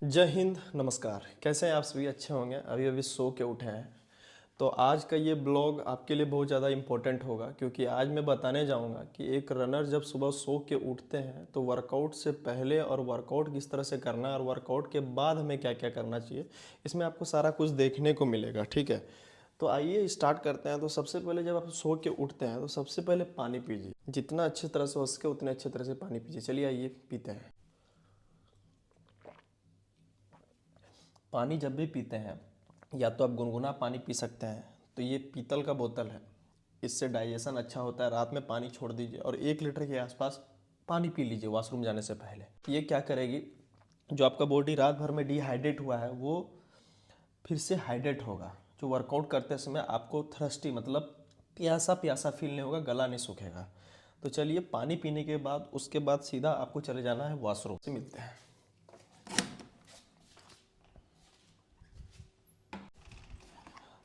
जय हिंद, नमस्कार। कैसे हैं आप सभी? अच्छे होंगे। अभी अभी सो के उठे हैं तो आज का ये ब्लॉग आपके लिए बहुत ज़्यादा इम्पोर्टेंट होगा, क्योंकि आज मैं बताने जाऊंगा कि एक रनर जब सुबह सो के उठते हैं तो वर्कआउट से पहले और वर्कआउट किस तरह से करना है और वर्कआउट के बाद हमें क्या क्या करना चाहिए। इसमें आपको सारा कुछ देखने को मिलेगा, ठीक है। तो आइए स्टार्ट करते हैं। तो सबसे पहले जब आप सो के उठते हैं तो सबसे पहले पानी पीजिए, जितना अच्छी तरह से हो सके उतने अच्छे तरह से पानी पीजिए। चलिए आइए पीते हैं। पानी जब भी पीते हैं या तो आप गुनगुना पानी पी सकते हैं। तो ये पीतल का बोतल है, इससे डाइजेशन अच्छा होता है। रात में पानी छोड़ दीजिए और 1 लीटर के आसपास पानी पी लीजिए वॉशरूम जाने से पहले। ये क्या करेगी, जो आपका बॉडी रात भर में डिहाइड्रेट हुआ है वो फिर से हाइड्रेट होगा। जो वर्कआउट करते समय आपको थ्रस्टी मतलब प्यासा प्यासा फील नहीं होगा, गला नहीं सूखेगा। तो चलिए पानी पीने के बाद उसके बाद सीधा आपको चले जाना है वॉशरूम। से मिलते हैं।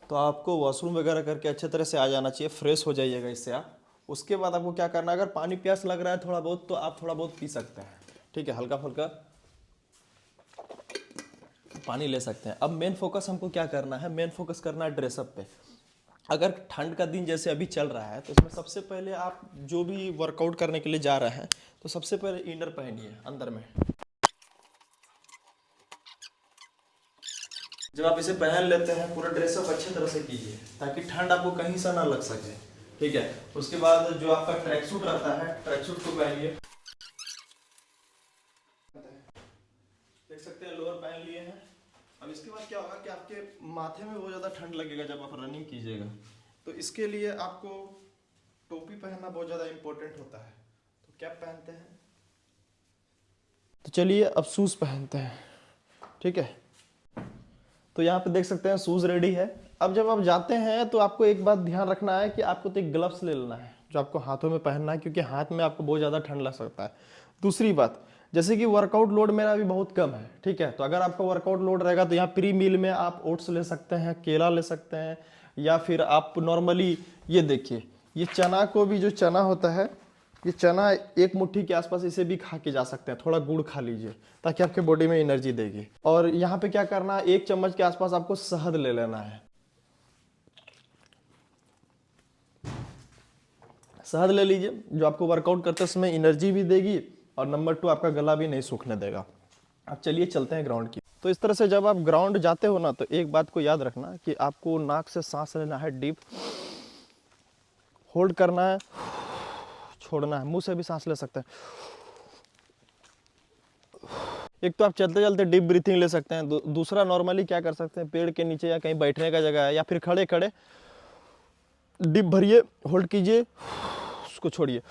तो आपको वॉशरूम वगैरह करके अच्छे तरह से आ जाना चाहिए, फ्रेश हो जाइएगा इससे आप। उसके बाद आपको क्या करना है, अगर पानी प्यास लग रहा है थोड़ा बहुत तो आप थोड़ा बहुत पी सकते हैं, ठीक है। हल्का फुल्का पानी ले सकते हैं। अब मेन फोकस हमको क्या करना है, मेन फोकस करना है ड्रेसअप पे। अगर ठंड का दिन जैसे अभी चल रहा है तो इसमें सबसे पहले आप जो भी वर्कआउट करने के लिए जा रहे हैं तो सबसे पहले इनर पहनिए अंदर में। जब आप इसे पहन लेते हैं पूरा ड्रेसअप अच्छे तरह से कीजिए ताकि ठंड आपको कहीं से ना लग सके, ठीक है। उसके बाद जो आपका ट्रैक सूट रहता है, ट्रैक सूट को पहनिए। देख सकते हैं लोअर पहन लिए हैं। अब इसके बाद क्या होगा कि आपके माथे में बहुत ज़्यादा ठंड लगेगा जब आप रनिंग कीजिएगा। तो इसके लिए आपको टोपी पहनना बहुत ज़्यादा इम्पोर्टेंट होता है। तो कैप पहनते हैं। तो चलिए अब शूज़ पहनते हैं, ठीक है। तो यहाँ पे देख सकते हैं शूज़ रेडी है। अब जब आप जाते हैं तो आपको एक बात ध्यान रखना है कि आपको तो एक ग्लव्स ले लेना है जो आपको हाथों में पहनना है, क्योंकि हाथ में आपको बहुत ज़्यादा ठंड लग सकता है। दूसरी बात, जैसे कि वर्कआउट लोड मेरा अभी बहुत कम है, ठीक है। तो अगर आपका वर्कआउट लोड रहेगा तो यहाँ प्री मील में आप ओट्स ले सकते हैं, केला ले सकते हैं, या फिर आप नॉर्मली ये देखिए, ये चना को भी, जो चना होता है, ये चना एक मुट्ठी के आसपास इसे भी खा के जा सकते हैं। थोड़ा गुड़ खा लीजिए ताकि आपके बॉडी में एनर्जी देगी। और यहाँ पे क्या करना है, 1 चम्मच के आसपास आपको शहद ले लेना है। शहद ले लीजिए जो आपको वर्कआउट करते समय एनर्जी भी देगी और नंबर 2 आपका गला भी नहीं सूखने देगा। अब चलिए चलते हैं ग्राउंड की। तो इस तरह से जब आप ग्राउंड जाते हो ना तो एक बात को याद रखना कि आपको नाक से सांस लेना है, डीप होल्ड करना है, छोड़ना है। मुंह से भी सांस ले सकते हैं। एक तो आप चलते चलते डीप ब्रीथिंग ले सकते हैं। दूसरा नॉर्मली क्या कर सकते हैं, पेड़ के नीचे या कहीं बैठने का जगह है या फिर खड़े खड़े डीप भरिए, होल्ड कीजिए, उसको छोड़िए।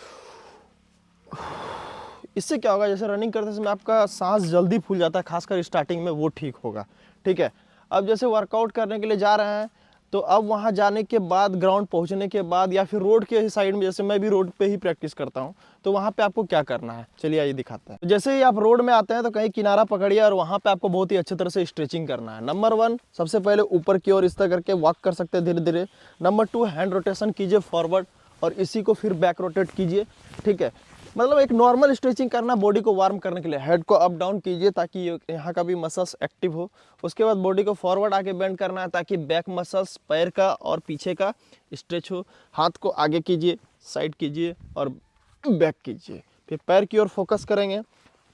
इससे क्या होगा, जैसे रनिंग करते समय आपका सांस जल्दी फूल जाता है, खासकर स्टार्टिंग में, वो ठीक होगा, ठीक है। अब जैसे वर्कआउट करने के लिए जा रहे हैं तो अब वहाँ जाने के बाद, ग्राउंड पहुँचने के बाद, या फिर रोड के साइड में, जैसे मैं भी रोड पे ही प्रैक्टिस करता हूँ, तो वहाँ पे आपको क्या करना है, चलिए आइए दिखाते हैं। जैसे ही आप रोड में आते हैं तो कहीं किनारा पकड़िए और वहाँ पे आपको बहुत ही अच्छी तरह से स्ट्रेचिंग करना है। नंबर 1, सबसे पहले ऊपर की ओर इस तरह करके वॉक कर सकते हैं धीरे धीरे। नंबर 2, हैंड रोटेशन कीजिए फॉरवर्ड और इसी को फिर बैक रोटेट कीजिए, ठीक है। मतलब एक नॉर्मल स्ट्रेचिंग करना बॉडी को वार्म करने के लिए। हेड को अप डाउन कीजिए ताकि यहाँ का भी मसल्स एक्टिव हो। उसके बाद बॉडी को फॉरवर्ड आके बेंड करना है ताकि बैक मसल्स, पैर का और पीछे का स्ट्रेच हो। हाथ को आगे कीजिए, साइड कीजिए और बैक कीजिए। फिर पैर की ओर फोकस करेंगे,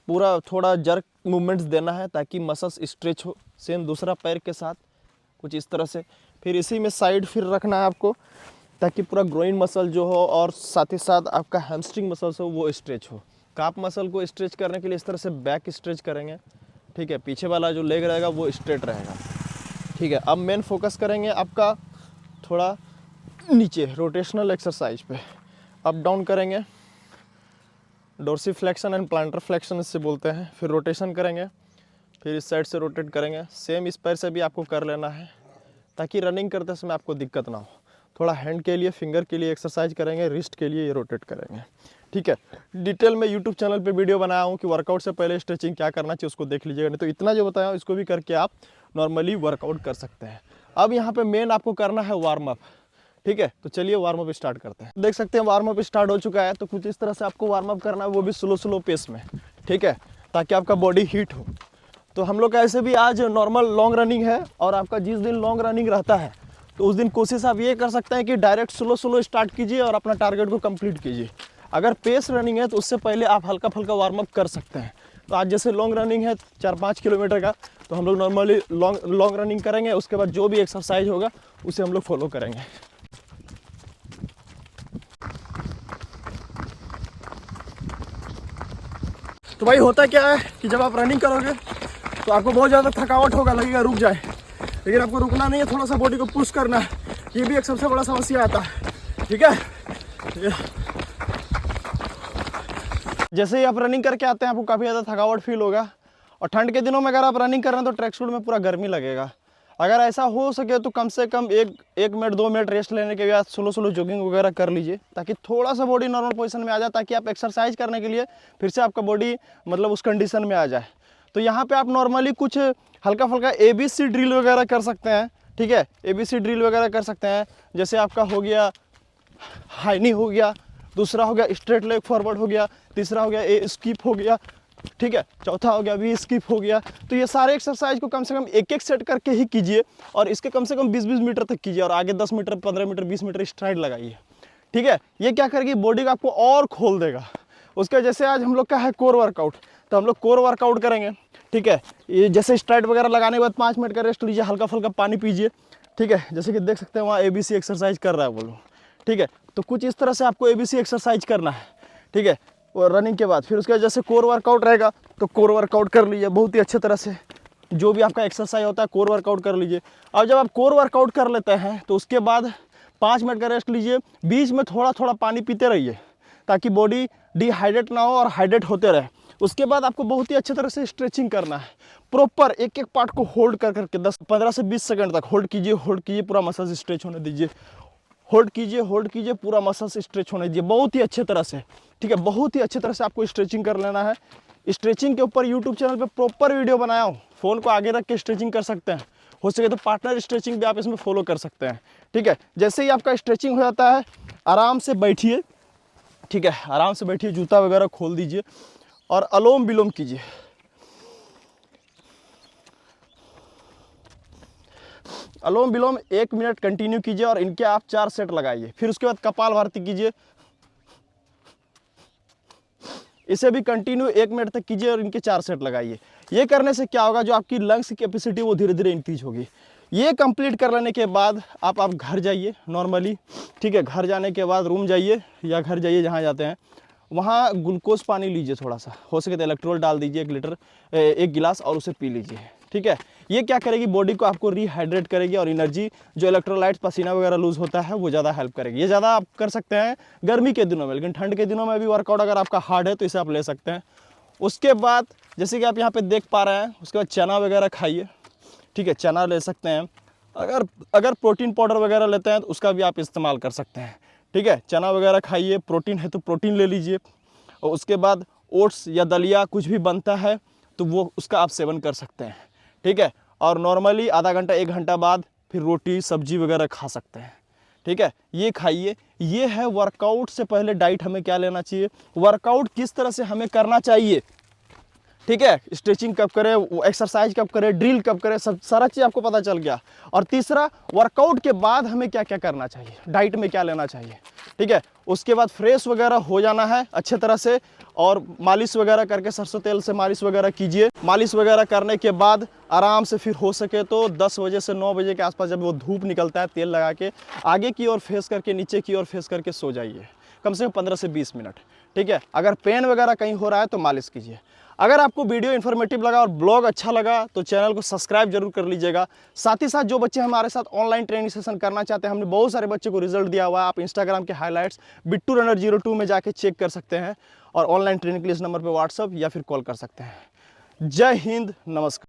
पूरा थोड़ा जर्क मूवमेंट्स देना है ताकि मसल्स स्ट्रेच हो। सेम दूसरा पैर के साथ कुछ इस तरह से। फिर इसी में साइड फिर रखना है आपको ताकि पूरा ग्रोइन मसल जो हो और साथ ही साथ आपका हैमस्ट्रिंग मसल्स हो वो स्ट्रेच हो। काप मसल को स्ट्रेच करने के लिए इस तरह से बैक स्ट्रेच करेंगे, ठीक है। पीछे वाला जो लेग रहेगा वो स्ट्रेट रहेगा, ठीक है। अब मेन फोकस करेंगे आपका थोड़ा नीचे रोटेशनल एक्सरसाइज पे। अप डाउन करेंगे, dorsi flexion and planter flexion इससे बोलते हैं। फिर रोटेशन करेंगे, फिर इस साइड से रोटेट करेंगे। सेम इस पैर से भी आपको कर लेना है ताकि रनिंग करते समय आपको दिक्कत ना हो। थोड़ा हैंड के लिए, फिंगर के लिए एक्सरसाइज करेंगे, रिस्ट के लिए ये रोटेट करेंगे, ठीक है। डिटेल में यूट्यूब चैनल पे वीडियो बनाया हूँ कि वर्कआउट से पहले स्ट्रेचिंग क्या करना चाहिए, उसको देख लीजिएगा। नहीं तो इतना जो बताया इसको भी करके आप नॉर्मली वर्कआउट कर सकते हैं। अब यहाँ पे मेन आपको करना है वार्म अप, ठीक है। तो चलिए वार्म अप स्टार्ट करते हैं। देख सकते हैं वार्म अप स्टार्ट हो चुका है। तो कुछ इस तरह से आपको वार्म अप करना है, वो भी स्लो स्लो पेस में, ठीक है, ताकि आपका बॉडी हीट हो। तो हम लोग का ऐसे भी आज नॉर्मल लॉन्ग रनिंग है, और आपका जिस दिन लॉन्ग रनिंग रहता है तो उस दिन कोशिश आप ये कर सकते हैं कि डायरेक्ट स्लो स्लो स्टार्ट कीजिए और अपना टारगेट को कंप्लीट कीजिए। अगर पेस रनिंग है तो उससे पहले आप हल्का फुल्का वार्म अप कर सकते हैं। तो आज जैसे लॉन्ग रनिंग है 4-5 किलोमीटर का, तो हम लोग नॉर्मली लॉन्ग रनिंग करेंगे, उसके बाद जो भी एक्सरसाइज होगा उसे हम लोग फॉलो करेंगे। तो भाई होता क्या है कि जब आप रनिंग करोगे तो आपको बहुत ज़्यादा थकावट होगा, लगेगा रुक जाए, लेकिन आपको रुकना नहीं है, थोड़ा सा बॉडी को पुश करना है। ये भी एक सबसे बड़ा समस्या आता है, ठीक है। जैसे ही आप रनिंग करके आते हैं आपको काफ़ी ज़्यादा थकावट फील होगा, और ठंड के दिनों में अगर आप रनिंग कर रहे हैं तो ट्रैक सूट में पूरा गर्मी लगेगा। अगर ऐसा हो सके तो कम से कम एक मिनट 2 मिनट रेस्ट लेने के बाद स्लो स्लो जॉगिंग वगैरह कर लीजिए, ताकि थोड़ा सा बॉडी नॉर्मल पोजीशन में आ जाए, ताकि आप एक्सरसाइज करने के लिए फिर से आपका बॉडी मतलब उस कंडीशन में आ जाए। तो यहाँ पे आप नॉर्मली कुछ हल्का फुल्का ABC ड्रिल वगैरह कर सकते हैं, ठीक है। ABC ड्रिल वगैरह कर सकते हैं, जैसे आपका हो गया हाई नी हो गया, दूसरा हो गया स्ट्रेट लेग फॉरवर्ड हो गया, तीसरा हो गया ए स्किप हो गया, ठीक है, चौथा हो गया वी स्किप हो गया। तो ये सारे एक्सरसाइज को कम से कम एक सेट करके ही कीजिए, और इसके कम से कम 20-20 मीटर तक कीजिए, और आगे 10 मीटर 15 मीटर 20 मीटर स्ट्राइड लगाइए, ठीक है। ये क्या करेगी, बॉडी का आपको और खोल देगा। उसके जैसे आज हम लोग का है कोर वर्कआउट, तो हम लोग कोर वर्कआउट करेंगे, ठीक है। ये जैसे स्ट्राइड वगैरह लगाने के बाद 5 मिनट का रेस्ट लीजिए, हल्का फुल्का पानी पीजिए, ठीक है। जैसे कि देख सकते हैं वहाँ ABC एक्सरसाइज कर रहा है वो लोग, ठीक है। तो कुछ इस तरह से आपको ABC एक्सरसाइज करना है, ठीक है, और रनिंग के बाद फिर उसके बाद जैसे कोर वर्कआउट रहेगा तो कोर वर्कआउट कर लीजिए बहुत ही अच्छे तरह से। जो भी आपका एक्सरसाइज होता है कोर वर्कआउट कर लीजिए। अब जब आप कोर वर्कआउट कर लेते हैं तो उसके बाद 5 मिनट का रेस्ट लीजिए, बीच में थोड़ा थोड़ा पानी पीते रहिए, ताकि बॉडी डिहाइड्रेट ना हो और हाइड्रेट होते रहे। उसके बाद आपको बहुत ही अच्छे तरह से स्ट्रेचिंग करना है, प्रॉपर एक एक पार्ट को होल्ड कर करके 15 से 20 सेकंड तक होल्ड कीजिए, पूरा मसल स्ट्रेच होने दीजिए, होल्ड कीजिए, पूरा मसल्स स्ट्रेच होने दीजिए बहुत ही अच्छे तरह से, ठीक है। बहुत ही अच्छे तरह से आपको स्ट्रेचिंग कर लेना है। स्ट्रेचिंग के ऊपर यूट्यूब चैनल पे प्रॉपर वीडियो बनाया हूँ, फ़ोन को आगे रख के स्ट्रेचिंग कर सकते हैं, हो सके तो पार्टनर स्ट्रेचिंग भी आप इसमें फॉलो कर सकते हैं, ठीक है। जैसे ही आपका स्ट्रेचिंग हो जाता है आराम से बैठिए, ठीक है, आराम से बैठिए, जूता वगैरह खोल दीजिए और अलोम विलोम कीजिए। अलोम विलोम 1 मिनट कंटिन्यू कीजिए और इनके आप 4 सेट लगाइए। फिर उसके बाद कपाल भारती कीजिए, इसे भी कंटिन्यू 1 मिनट तक कीजिए और इनके 4 सेट लगाइए। ये करने से क्या होगा, जो आपकी लंग्स की कैपेसिटी वो धीरे धीरे इंक्रीज होगी। ये कंप्लीट कर लेने के बाद आप घर जाइए नॉर्मली, ठीक है। घर जाने के बाद रूम जाइए या घर जाइए जहाँ जाते हैं, वहाँ ग्लूकोज पानी लीजिए, थोड़ा सा हो सके तो इलेक्ट्रोल डाल दीजिए 1 गिलास और उसे पी लीजिए, ठीक है। ये क्या करेगी, बॉडी को आपको रिहाइड्रेट करेगी और एनर्जी जो इलेक्ट्रोलाइट्स पसीना वगैरह लूज होता है वो ज़्यादा हेल्प करेगी। ये ज़्यादा आप कर सकते हैं गर्मी के दिनों में, लेकिन ठंड के दिनों में भी वर्कआउट अगर आपका हार्ड है तो इसे आप ले सकते हैं। उसके बाद जैसे कि आप यहाँ पे देख पा रहे हैं, उसके बाद चना वगैरह खाइए, ठीक है, चना ले सकते हैं। अगर प्रोटीन पाउडर वगैरह लेते हैं तो उसका भी आप इस्तेमाल कर सकते हैं, ठीक है। चना वगैरह खाइए, प्रोटीन है तो प्रोटीन ले लीजिए, और उसके बाद ओट्स या दलिया कुछ भी बनता है तो वो उसका आप सेवन कर सकते हैं, ठीक है। और नॉर्मली आधा घंटा 1 घंटा बाद फिर रोटी सब्जी वगैरह खा सकते हैं, ठीक है। ये खाइए। ये है वर्कआउट से पहले डाइट हमें क्या लेना चाहिए, वर्कआउट किस तरह से हमें करना चाहिए, ठीक है। स्ट्रेचिंग कब करें, एक्सरसाइज कब करें, ड्रिल कब करें, सब सारा चीज़ आपको पता चल गया। और तीसरा, वर्कआउट के बाद हमें क्या क्या करना चाहिए, डाइट में क्या लेना चाहिए, ठीक है। उसके बाद फ्रेश वगैरह हो जाना है अच्छे तरह से, और मालिश वगैरह करके सरसों तेल से मालिश वगैरह कीजिए। मालिश वगैरह करने के बाद आराम से फिर हो सके तो 10 बजे से 9 बजे के आसपास जब वो धूप निकलता है तेल लगा के आगे की ओर फेस करके नीचे की ओर फेस करके सो जाइए, कम से कम 15 से 20 मिनट, ठीक है। अगर पेन वगैरह कहीं हो रहा है तो मालिश कीजिए। अगर आपको वीडियो इन्फॉर्मेटिव लगा और ब्लॉग अच्छा लगा तो चैनल को सब्सक्राइब जरूर कर लीजिएगा। साथ ही साथ जो बच्चे हमारे साथ ऑनलाइन ट्रेनिंग सेशन करना चाहते हैं, हमने बहुत सारे बच्चे को रिजल्ट दिया हुआ है, आप इंस्टाग्राम के हाईलाइट्स बिट्टू रनर 02 में जाके चेक कर सकते हैं, और ऑनलाइन ट्रेनिंग के लिए इस नंबर पर व्हाट्सअप या फिर कॉल कर सकते हैं। जय हिंद, नमस्कार।